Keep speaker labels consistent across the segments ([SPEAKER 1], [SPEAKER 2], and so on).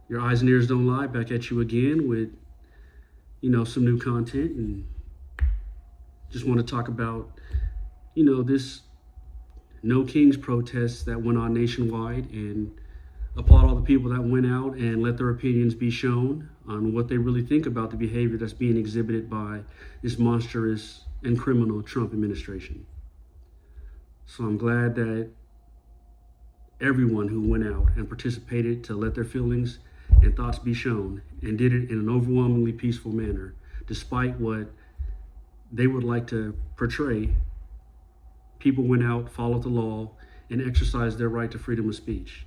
[SPEAKER 1] Your eyes and ears don't lie, back at you again with, some new content, and just want to talk about, this No Kings protests that went on nationwide, and applaud all the people that went out and let their opinions be shown on what they really think about the behavior that's being exhibited by this monstrous and criminal Trump administration. So I'm glad that everyone who went out and participated to let their feelings and thoughts be shown and did it in an overwhelmingly peaceful manner, despite what they would like to portray. People went out, followed the law, and exercised their right to freedom of speech.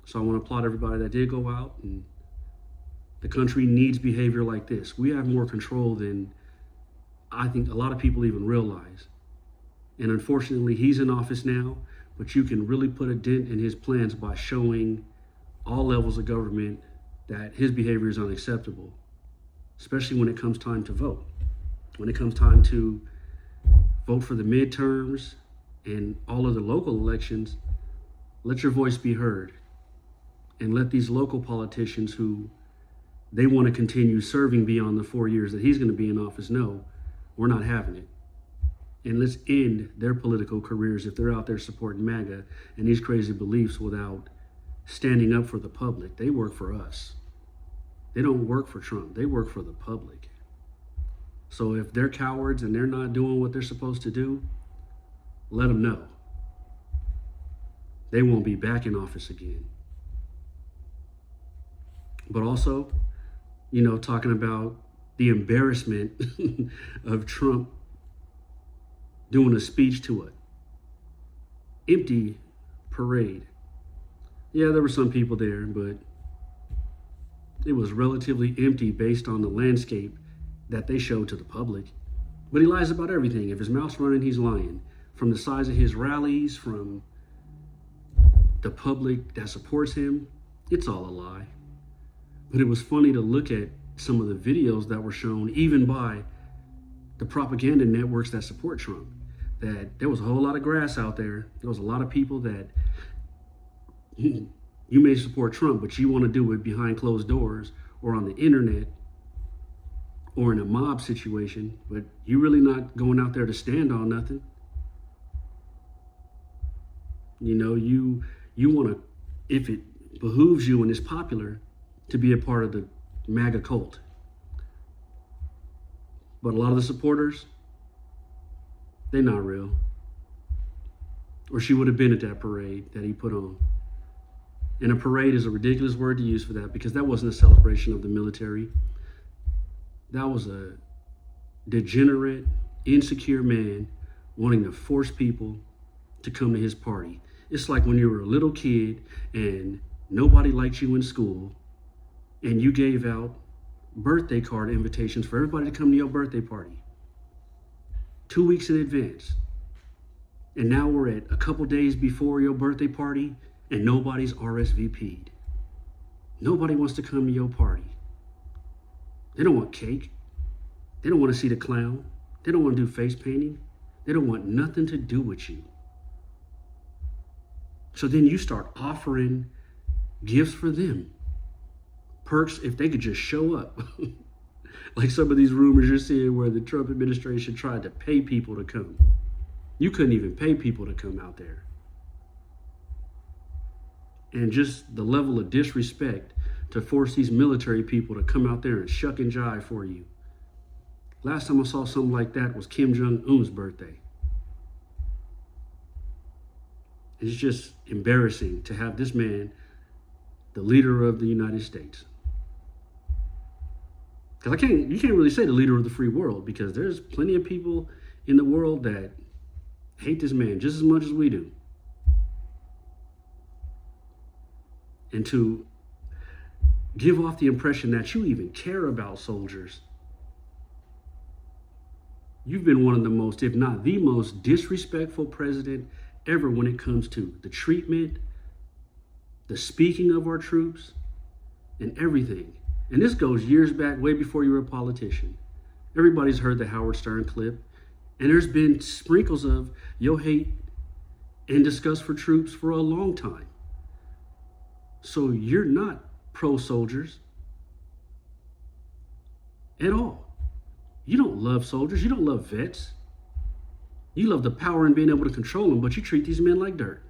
[SPEAKER 1] So I want to applaud everybody that did go out, and the country needs behavior like this. We have more control than I think a lot of people even realize. And unfortunately, he's in office now, but you can really put a dent in his plans by showing all levels of government that his behavior is unacceptable, especially when it comes time to vote. When it comes time to vote for the midterms and all of the local elections, let your voice be heard. And let these local politicians who they want to continue serving beyond the 4 years that he's going to be in office know we're not having it. And let's end their political careers if they're out there supporting MAGA and these crazy beliefs without standing up for the public. They work for us. They don't work for Trump. They work for the public. So if they're cowards and they're not doing what they're supposed to do, let them know. They won't be back in office again. But also, talking about the embarrassment of Trump doing a speech to an empty parade. Yeah, there were some people there, but it was relatively empty based on the landscape that they showed to the public. But he lies about everything. If his mouth's running, he's lying. From the size of his rallies, from the public that supports him, it's all a lie. But it was funny to look at some of the videos that were shown, even by the propaganda networks that support Trump, that there was a whole lot of grass out there. There was a lot of people that you may support Trump, but you want to do it behind closed doors or on the internet or in a mob situation, but you're really not going out there to stand on nothing. You want to, if it behooves you and is popular, to be a part of the MAGA cult. But a lot of the supporters, they're not real. Or she would have been at that parade that he put on. And a parade is a ridiculous word to use for that, because that wasn't a celebration of the military. That was a degenerate, insecure man wanting to force people to come to his party. It's like when you were a little kid and nobody liked you in school, and you gave out birthday card invitations for everybody to come to your birthday party 2 weeks in advance. And now we're at a couple days before your birthday party and nobody's RSVP'd. Nobody wants to come to your party. They don't want cake. They don't want to see the clown. They don't want to do face painting. They don't want nothing to do with you. So then you start offering gifts for them. Perks if they could just show up. Like some of these rumors you're seeing where the Trump administration tried to pay people to come. You couldn't even pay people to come out there. And just the level of disrespect to force these military people to come out there and shuck and jive for you. Last time I saw something like that was Kim Jong-un's birthday. It's just embarrassing to have this man, the leader of the United States. Because you can't really say the leader of the free world, because there's plenty of people in the world that hate this man just as much as we do. And to give off the impression that you even care about soldiers. You've been one of the most, if not the most, disrespectful president ever when it comes to the treatment, the speaking of our troops, and everything. And this goes years back, way before you were a politician. Everybody's heard the Howard Stern clip, and there's been sprinkles of your hate and disgust for troops for a long time. So you're not pro-soldiers at all. You don't love soldiers. You don't love vets. You love the power and being able to control them, but you treat these men like dirt.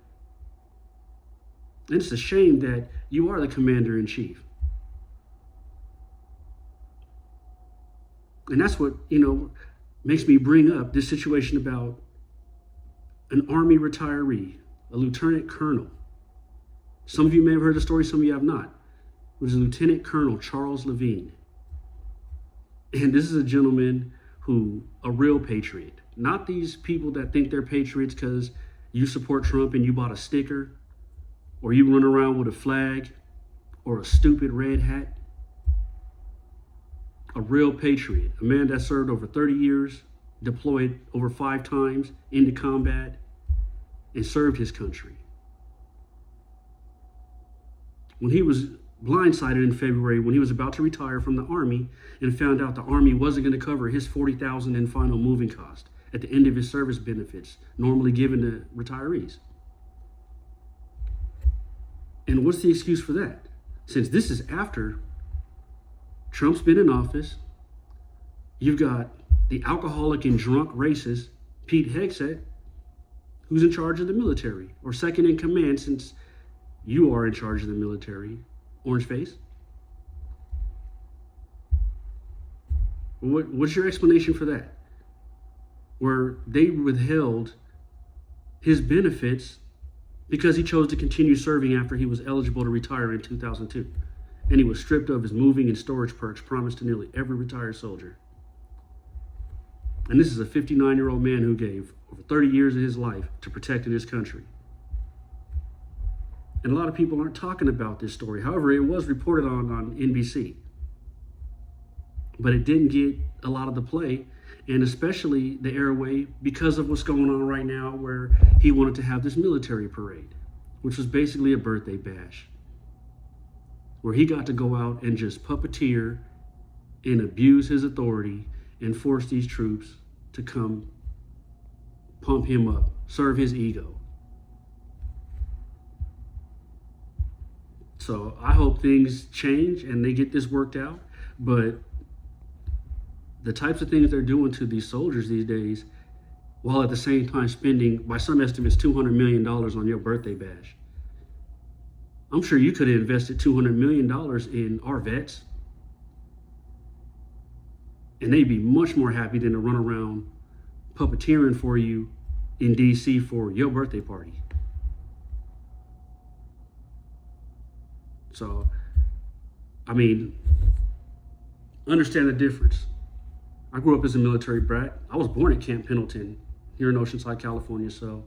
[SPEAKER 1] And it's a shame that you are the commander-in-chief. And that's what, makes me bring up this situation about an Army retiree, a lieutenant colonel. Some of you may have heard the story, some of you have not. It was Lieutenant Colonel Charles Levine. And this is a gentleman who, a real patriot. Not these people that think they're patriots because you support Trump and you bought a sticker, or you run around with a flag or a stupid red hat. A real patriot, a man that served over 30 years, deployed over 5 times into combat, and served his country. When he was blindsided in February, when he was about to retire from the Army and found out the Army wasn't going to cover his $40,000 in final moving cost at the end of his service benefits, normally given to retirees. And what's the excuse for that? Since this is after Trump's been in office, you've got the alcoholic and drunk racist Pete Hegseth, who's in charge of the military, or second in command since you are in charge of the military, orange face. What's your explanation for that? Where they withheld his benefits because he chose to continue serving after he was eligible to retire in 2002. And he was stripped of his moving and storage perks promised to nearly every retired soldier. And this is a 59-year-old man who gave over 30 years of his life to protecting his country. And a lot of people aren't talking about this story. However, it was reported on NBC. But it didn't get a lot of the play, and especially the airway, because of what's going on right now, where he wanted to have this military parade, which was basically a birthday bash, where he got to go out and just puppeteer and abuse his authority and force these troops to come pump him up, serve his ego. So I hope things change and they get this worked out. But the types of things they're doing to these soldiers these days, while at the same time spending, by some estimates, $200 million on your birthday bash. I'm sure you could have invested $200 million in our vets, and they'd be much more happy than to run around puppeteering for you in D.C. for your birthday party. So, understand the difference. I grew up as a military brat. I was born at Camp Pendleton here in Oceanside, California, so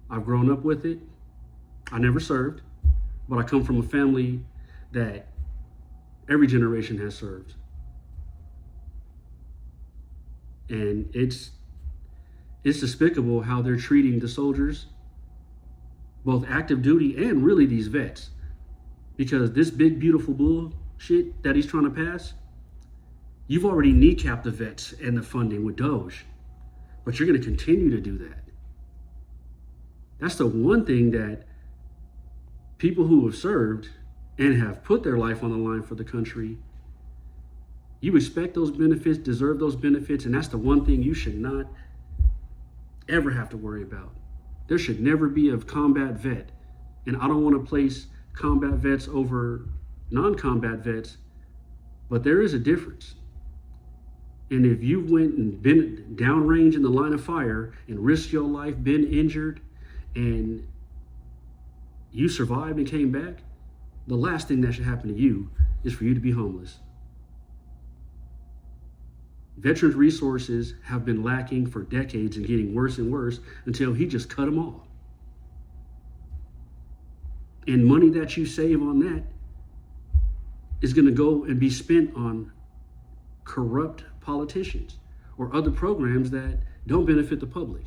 [SPEAKER 1] I've grown up with it. I never served, but I come from a family that every generation has served. And it's despicable how they're treating the soldiers, both active duty and really these vets. Because this big, beautiful bullshit that he's trying to pass, you've already kneecapped the vets and the funding with Doge, but you're going to continue to do that. That's the one thing that people who have served and have put their life on the line for the country, you expect those benefits, deserve those benefits, and that's the one thing you should not ever have to worry about. There should never be a combat vet, and I don't want to place combat vets over non-combat vets, but there is a difference. And if you went and been downrange in the line of fire and risked your life, been injured, and you survived and came back, the last thing that should happen to you is for you to be homeless. Veterans resources have been lacking for decades and getting worse and worse until he just cut them all. And money that you save on that is going to go and be spent on corrupt politicians or other programs that don't benefit the public.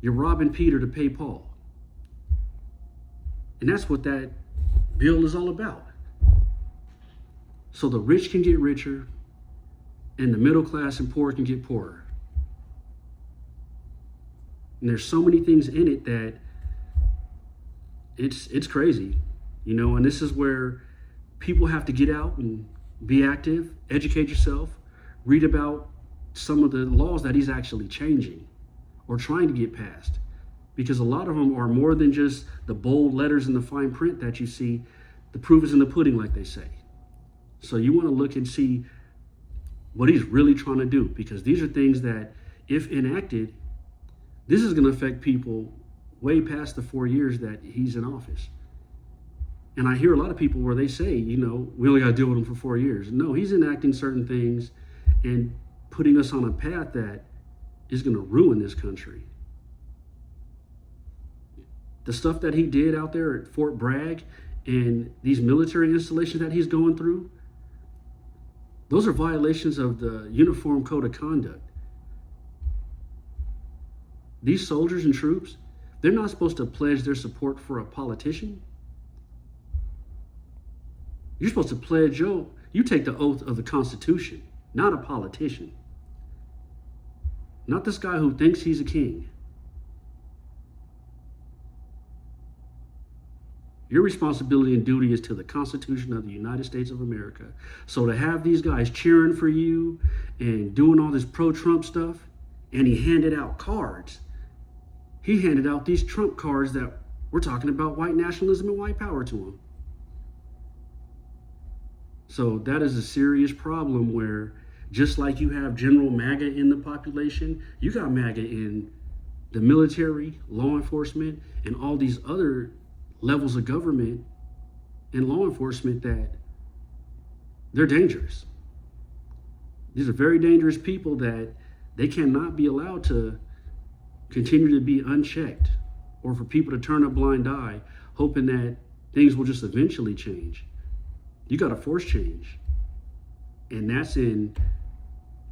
[SPEAKER 1] You're robbing Peter to pay Paul. And that's what that bill is all about. So the rich can get richer and the middle class and poor can get poorer. And there's so many things in it that it's crazy, and this is where People have to get out and be active, educate yourself, read about some of the laws that he's actually changing or trying to get passed. Because a lot of them are more than just the bold letters and the fine print that you see. The proof is in the pudding, like they say. So you want to look and see what he's really trying to do, because these are things that, if enacted, this is going to affect people way past the 4 years that he's in office. And I hear a lot of people where they say, we only got to deal with him for 4 years. No, he's enacting certain things and putting us on a path that is going to ruin this country. The stuff that he did out there at Fort Bragg and these military installations that he's going through, those are violations of the Uniform Code of Conduct. These soldiers and troops, they're not supposed to pledge their support for a politician. You're supposed to pledge you take the oath of the Constitution, not a politician. Not this guy who thinks he's a king. Your responsibility and duty is to the Constitution of the United States of America. So to have these guys cheering for you and doing all this pro-Trump stuff, and he handed out cards. He handed out these Trump cards that we're talking about white nationalism and white power to him. So that is a serious problem where, just like you have General MAGA in the population, you got MAGA in the military, law enforcement, and all these other levels of government and law enforcement that they're dangerous. These are very dangerous people that they cannot be allowed to continue to be unchecked, or for people to turn a blind eye hoping that things will just eventually change. You got to force change. And that's in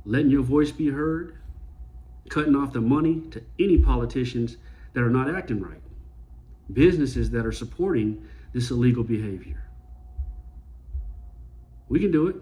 [SPEAKER 1] letting your voice be heard, cutting off the money to any politicians that are not acting right, businesses that are supporting this illegal behavior. We can do it.